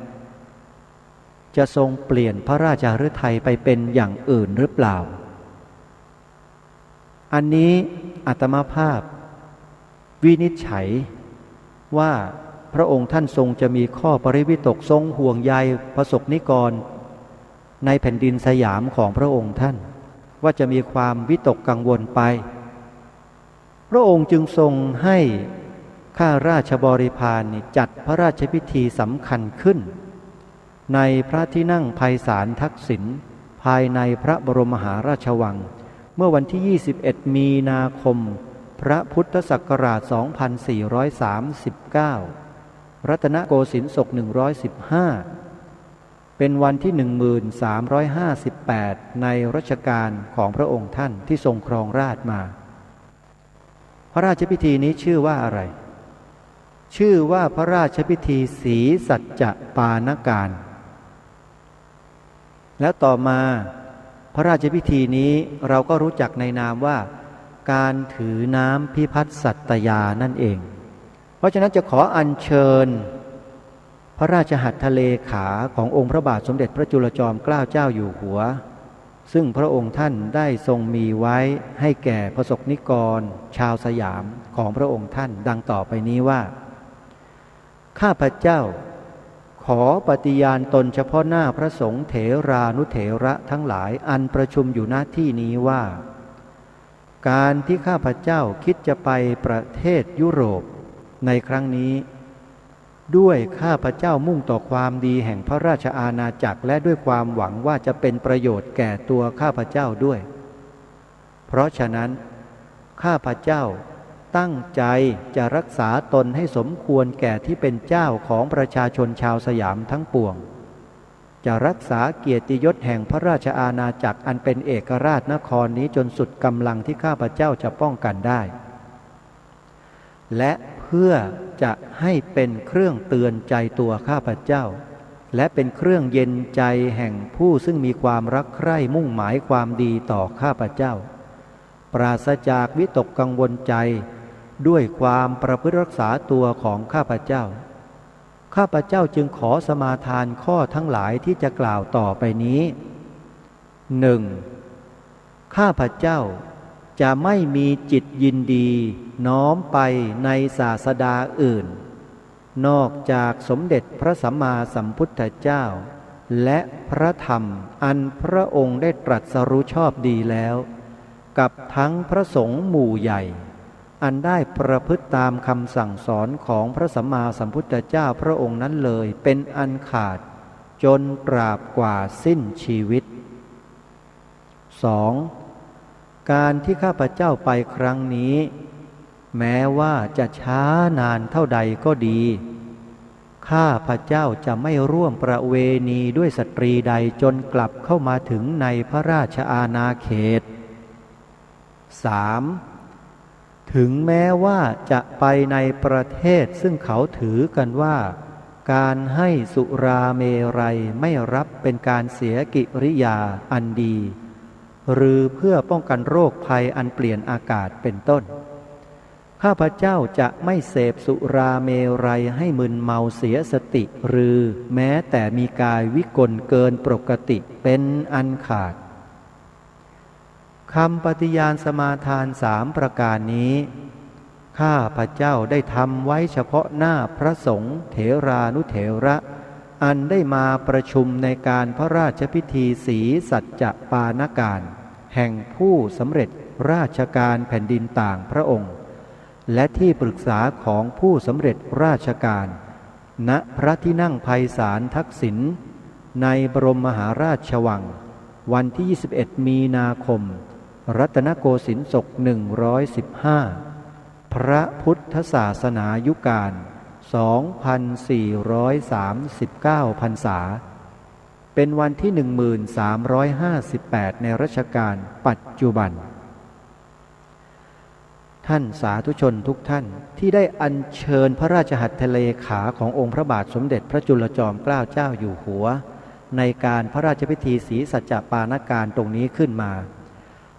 จะทรงเปลี่ยนพระราชฤทัยไปเป็นอย่างอื่นหรือเปล่า อันนี้อาตมาภาพวินิจฉัยว่าพระองค์ท่านทรงจะมีข้อปริวิตกทรงห่วงใยประสบนิกรในแผ่นดินสยามของพระองค์ท่านว่าจะมีความวิตกกังวลไปพระองค์จึงทรงให้ข้าราชบริพารจัดพระราชพิธีสำคัญขึ้นในพระที่นั่งไพศาลทักษิณภายในพระบรมมหาราชวังเมื่อวันที่ 21 มีนาคมพระพุทธศักราช 2439 รัตนโกสินทร์ศก 115 เป็นวันที่ 1358 ในรัชกาลของพระองค์ท่านที่ทรงครองราชย์มาพระราชพิธีนี้ชื่อว่าอะไรชื่อว่าพระราชพิธีศรีสัจจปานการแล้วต่อมาพระราชพิธีนี้เราก็รู้จักในนามว่าการถือน้ำพิพัฒน์สัตยานั่นเองเพราะฉะนั้นจะขออัญเชิญพระราชหัตถเลขาขององค์พระบาทสมเด็จพระจุลจอมเกล้าเจ้าอยู่หัวซึ่งพระองค์ท่านได้ทรงมีไว้ให้แก่ประสบนิกรชาวสยามของพระองค์ท่านดังต่อไปนี้ว่าข้าพเจ้าขอปฏิญาณตนเฉพาะหน้าพระสงฆ์เถรานุเถระทั้งหลายอันประชุมอยู่ณที่นี้ว่าการที่ข้าพเจ้าคิดจะไปประเทศยุโรปในครั้งนี้ด้วยข้าพเจ้ามุ่งต่อความดีแห่งพระราชอาณาจักรและด้วยความหวังว่าจะเป็นประโยชน์แก่ตัวข้าพเจ้าด้วยเพราะฉะนั้นข้าพเจ้าตั้งใจจะรักษาตนให้สมควรแก่ที่เป็นเจ้าของประชาชนชาวสยามทั้งปวงจะรักษาเกียรติยศแห่งพระราชอาณาจักรอันเป็นเอกราชนครนี้จนสุดกำลังที่ข้าพเจ้าจะป้องกันได้และเพื่อจะให้เป็นเครื่องเตือนใจตัวข้าพเจ้าและเป็นเครื่องเย็นใจแห่งผู้ซึ่งมีความรักใคร่มุ่งหมายความดีต่อข้าพเจ้าปราศจากวิตกกังวลใจด้วยความประพฤติรักษาตัวของข้าพเจ้าข้าพเจ้าจึงขอสมาทานข้อทั้งหลายที่จะกล่าวต่อไปนี้ 1. ข้าพเจ้าจะไม่มีจิตยินดีน้อมไปในศาสดาอื่นนอกจากสมเด็จพระสัมมาสัมพุทธเจ้าและพระธรรมอันพระองค์ได้ตรัสรู้ชอบดีแล้วกับทั้งพระสงฆ์หมู่ใหญ่อันได้ประพฤติตามคำสั่งสอนของพระสัมมาสัมพุทธเจ้าพระองค์นั้นเลยเป็นอันขาดจนตราบกว่าสิ้นชีวิต 2. การที่ข้าพเจ้าไปครั้งนี้แม้ว่าจะช้านานเท่าใดก็ดีข้าพเจ้าจะไม่ร่วมประเวณีด้วยสตรีใดจนกลับเข้ามาถึงในพระราชอาณาเขต 3. ถึงแม้ว่าจะไปในประเทศซึ่งเขาถือกันว่าการให้สุราเมรัยไม่รับเป็นการเสียกิริยาอันดีหรือเพื่อป้องกันโรคภัยอันเปลี่ยนอากาศเป็นต้นข้าพเจ้าจะไม่เสพสุราเมรัยให้มึนเมาเสียสติหรือแม้แต่มีกายวิกลเกินปกติเป็นอันขาดคำปฏิญาณสมาทาน3ประการนี้ข้าพเจ้าได้ทำไว้เฉพาะหน้าพระสงฆ์เถรานุเถระอันได้มาประชุมในการพระราชพิธีศรีสัจจปานการแห่งผู้สำเร็จราชการแผ่นดินต่างพระองค์และที่ปรึกษาของผู้สำเร็จราชการณพระที่นั่งไพศาลทักษิณในบรมมหาราชวังวันที่ 21 มีนาคมรัตนโกสินทร์ศก 115 พระพุทธศาสนายุคการ 2439 พรรษาเป็นวันที่ 1358 ในรัชกาลปัจจุบันท่านสาธุชนทุกท่านที่ได้อัญเชิญพระราชหัตถเลขาขององค์พระบาทสมเด็จพระจุลจอมเกล้าเจ้าอยู่หัวในการพระราชพิธีศรีสัจจปานการตรงนี้ขึ้นมา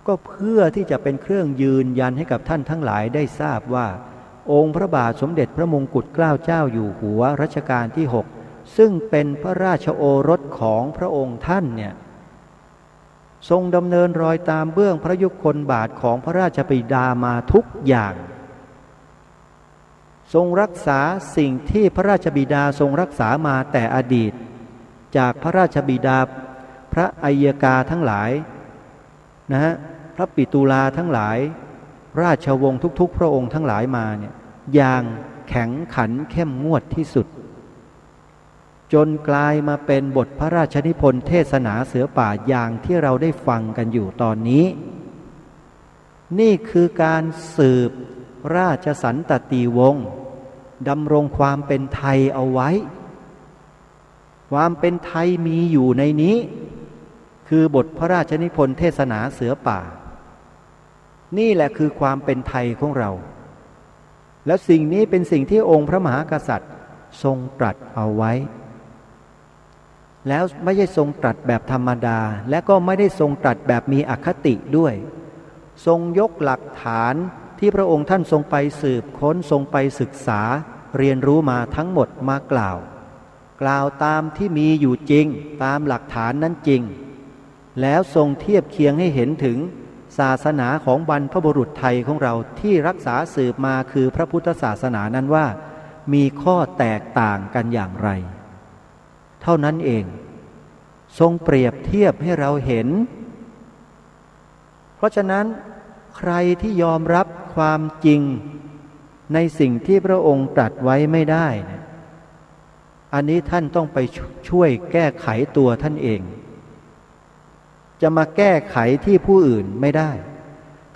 ก็เพื่อที่จะเป็นเครื่องยืนยันให้กับท่านทั้งหลายได้ทราบว่าองค์พระบาทสมเด็จพระมงกุฎเกล้าเจ้าอยู่หัวรัชกาลที่ 6ซึ่งเป็นพระราชโอรสของพระองค์ท่านเนี่ย ทรงดำเนินรอยตามเบื้องพระยุคลบาทของพระราชบิดามาทุกอย่างทรงรักษาสิ่งที่พระราชบิดาทรงรักษามาแต่อดีตจากพระราชบิดาพระอัยกาทั้งหลายนะฮะพระปิตุลาทั้งหลายราชวงศ์ทุกๆพระองค์ทั้งหลายมาเนี่ยอย่างแข็งขันเข้มงวดที่สุดจนกลายมาเป็นบทพระราชนิพนธ์เทศนาเสือป่าอย่างที่เราได้ฟังกันอยู่ตอนนี้นี่คือการสืบราชสันตติวงศ์ดำรงความเป็นไทยเอาไว้ความเป็นไทยมีอยู่ในนี้คือบทพระราชนิพนธ์เทศนาเสือป่านี่แหละคือความเป็นไทยของเราและสิ่งนี้เป็นสิ่งที่องค์พระมหากษัตริย์ทรงตรัสเอาไว้แล้วไม่ใช่ทรงตรัสแบบธรรมดาและก็ไม่ได้ทรงตรัสแบบมีอคติด้วยทรงยกหลักฐานที่พระองค์ท่านทรงไปสืบค้นทรงไปศึกษาเรียนรู้มาทั้งหมดมากล่าวตามที่มีอยู่จริงตามหลักฐานนั้นจริงแล้วทรงเทียบเคียงให้เห็นถึงศาสนาของบรรพบุรุษไทยของเราที่รักษาสืบมาคือพระพุทธศาสนานั้นว่ามีข้อแตกต่างกันอย่างไรเท่านั้นเองทรงเปรียบเทียบให้เราเห็นเพราะฉะนั้นใครที่ยอมรับความจริงในสิ่งที่พระองค์ตรัสไว้ไม่ได้นะอันนี้ท่านต้องไปช่วยแก้ไขตัวท่านเองจะมาแก้ไขที่ผู้อื่นไม่ได้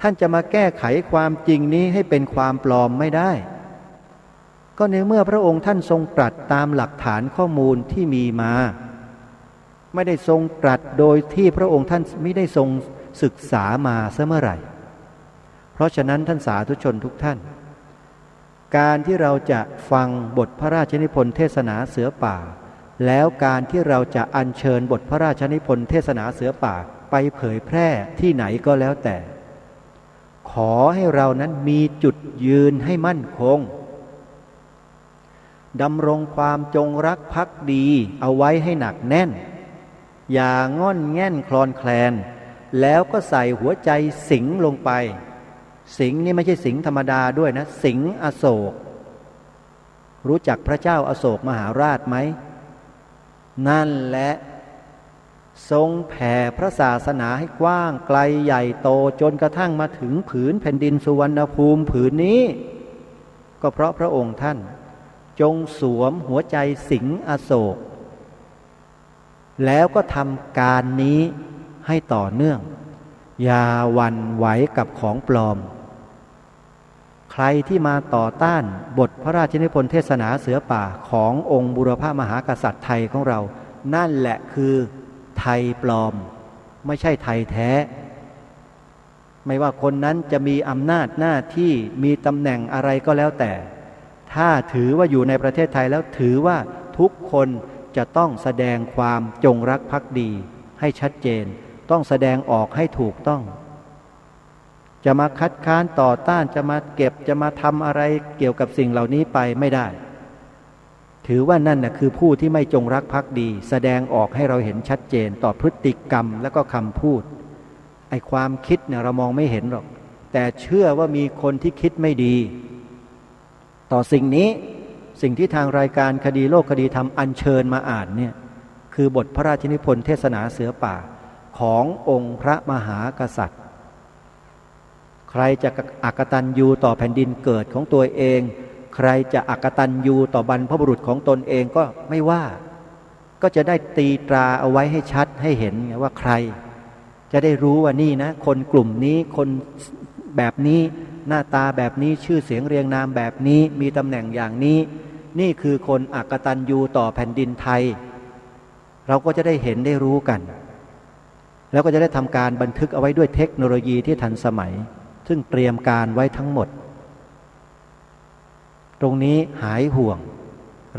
ท่านจะมาแก้ไขความจริงนี้ให้เป็นความปลอมไม่ได้ก็ในเมื่อพระองค์ท่านทรงตรัสตามหลักฐานข้อมูลที่มีมาไม่ได้ทรงตรัสโดยที่พระองค์ท่านไม่ได้ทรงศึกษามาเสเมื่อไหร่เพราะฉะนั้นท่านสาธุชนทุกท่านการที่เราจะฟังบทพระราชนิพนธ์เทศนาเสือป่าแล้วการที่เราจะอัญเชิญบทพระราชนิพนธ์เทศนาเสือป่าไปเผยแพร่ที่ไหนก็แล้วแต่ขอให้เรานั้นมีจุดยืนให้มั่นคงดำรงความจงรักภักดีเอาไว้ให้หนักแน่นอย่างง่อนแง่นคลอนแคลนแล้วก็ใส่หัวใจสิงลงไปสิงนี่ไม่ใช่สิงธรรมดาด้วยนะสิงอโศกรู้จักพระเจ้าอโศกมหาราชไหมนั่นแหละทรงแผ่พระศาสนาให้กว้างไกลใหญ่โตจนกระทั่งมาถึงผืนแผ่นดินสุวรรณภูมิผืนนี้ก็เพราะพระองค์ท่านจงสวมหัวใจสิงอโศกแล้วก็ทำการนี้ให้ต่อเนื่องอย่าหวั่นไหวกับของปลอมใครที่มาต่อต้านบทพระราชนิพนธ์เทศนาเสือป่าขององค์บุรพมหากษัตริย์ไทยของเรานั่นแหละคือไทยปลอมไม่ใช่ไทยแท้ไม่ว่าคนนั้นจะมีอำนาจหน้าที่มีตำแหน่งอะไรก็แล้วแต่ถ้าถือว่าอยู่ในประเทศไทยแล้วถือว่าทุกคนจะต้องแสดงความจงรักภักดีให้ชัดเจนต้องแสดงออกให้ถูกต้องจะมาคัดค้านต่อต้านจะมาเก็บจะมาทำอะไรเกี่ยวกับสิ่งเหล่านี้ไปไม่ได้ถือว่านั่นน่ะคือผู้ที่ไม่จงรักภักดีแสดงออกให้เราเห็นชัดเจนต่อพฤติกรรมและก็คำพูดไอ้ความคิดเนี่ยเรามองไม่เห็นหรอกแต่เชื่อว่ามีคนที่คิดไม่ดีต่อสิ่งนี้สิ่งที่ทางรายการคดีโลกคดีธรรมอัญเชิญมาอ่านเนี่ยคือบทพระราชนิพนธ์เทศนาเสือป่าขององค์พระมหากษัตริย์ใครจะอกตัญญูต่อแผ่นดินเกิดของตัวเองใครจะอกตัญญูต่อบรรพบุรุษของตนเองก็ไม่ว่าก็จะได้ตีตราเอาไว้ให้ชัดให้เห็นว่าใครจะได้รู้ว่านี่นะคนกลุ่มนี้คนแบบนี้หน้าตาแบบนี้ชื่อเสียงเรียงนามแบบนี้มีตำแหน่งอย่างนี้นี่คือคนอกตัญญูต่อแผ่นดินไทยเราก็จะได้เห็นได้รู้กันแล้วก็จะได้ทำการบันทึกเอาไว้ด้วยเทคโนโลยีที่ทันสมัยซึ่งเตรียมการไว้ทั้งหมดตรงนี้หายห่วง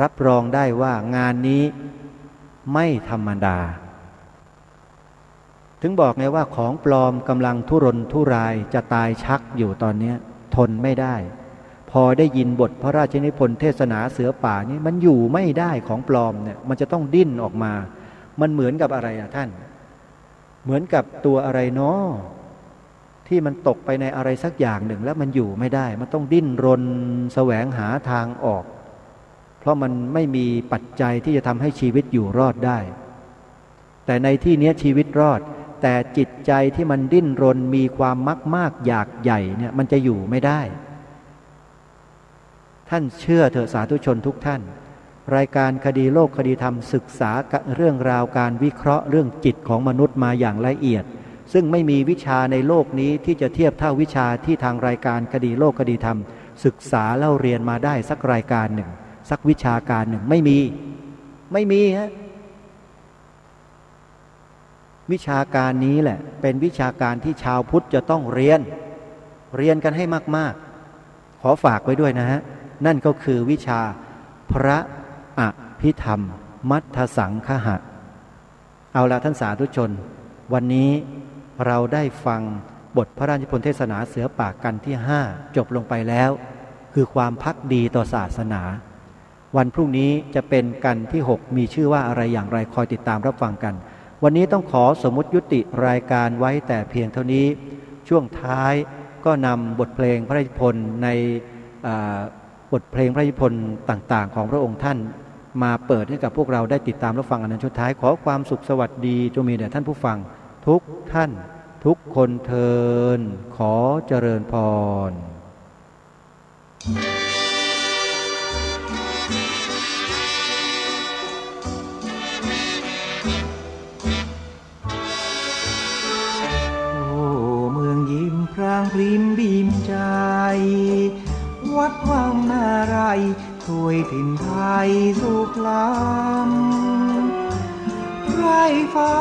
รับรองได้ว่างานนี้ไม่ธรรมดาถึงบอกไงว่าของปลอมกำลังทุรนทุรายจะตายชักอยู่ตอนนี้ทนไม่ได้พอได้ยินบทพระราชนิพนธ์เทศนาเสือป่านี่มันอยู่ไม่ได้ของปลอมเนี่ยมันจะต้องดิ้นออกมามันเหมือนกับอะไรท่าน เหมือนกับตัวอะไรเนาะที่มันตกไปในอะไรสักอย่างหนึ่งแล้วมันอยู่ไม่ได้มันต้องดิ้นรนแสวงหาทางออกเพราะมันไม่มีปัจจัยที่จะทำให้ชีวิตอยู่รอดได้แต่ในที่นี้ชีวิตรอดแต่จิตใจที่มันดิ้นรนมีความมากอยากใหญ่เนี่ยมันจะอยู่ไม่ได้ท่านเชื่อเถอะสาธุชนทุกท่านรายการคดีโลกคดีธรรมศึกษาเรื่องราวการวิเคราะห์เรื่องจิตของมนุษย์มาอย่างละเอียดซึ่งไม่มีวิชาในโลกนี้ที่จะเทียบเท่าวิชาที่ทางรายการคดีโลกคดีธรรมศึกษาเล่าเรียนมาได้สักรายการหนึ่งสักวิชาการหนึ่งไม่มีฮะวิชาการนี้แหละเป็นวิชาการที่ชาวพุทธจะต้องเรียนกันให้มากๆขอฝากไว้ด้วยนะฮะนั่นก็คือวิชาพระอภิธรรมมัทธสังคหะเอาละท่านสาธุชนวันนี้เราได้ฟังบทพระราชนิพนธ์เทศนาเสือป่ากันที่5จบลงไปแล้วคือความภักดีต่อศาสนาวันพรุ่งนี้จะเป็นกันที่6มีชื่อว่าอะไรอย่างไรคอยติดตามรับฟังกันวันนี้ต้องขอสมมุติยุติรายการไว้แต่เพียงเท่านี้ช่วงท้ายก็นำบทเพลงพระราชนิพนธ์ในบทเพลงพระราชนิพนธ์ต่างๆของพระองค์ท่านมาเปิดให้กับพวกเราได้ติดตามรับฟังอันนั้นชุดท้ายขอความสุขสวัสดีจงมีแด่ท่านผู้ฟังทุกท่านทุกคนเทินขอเจริญพรเมืองยิ้มพรางพริมบีมใจวัดวังนาไรช่วยถิ่นไทยสุขล้ำไรฟ้า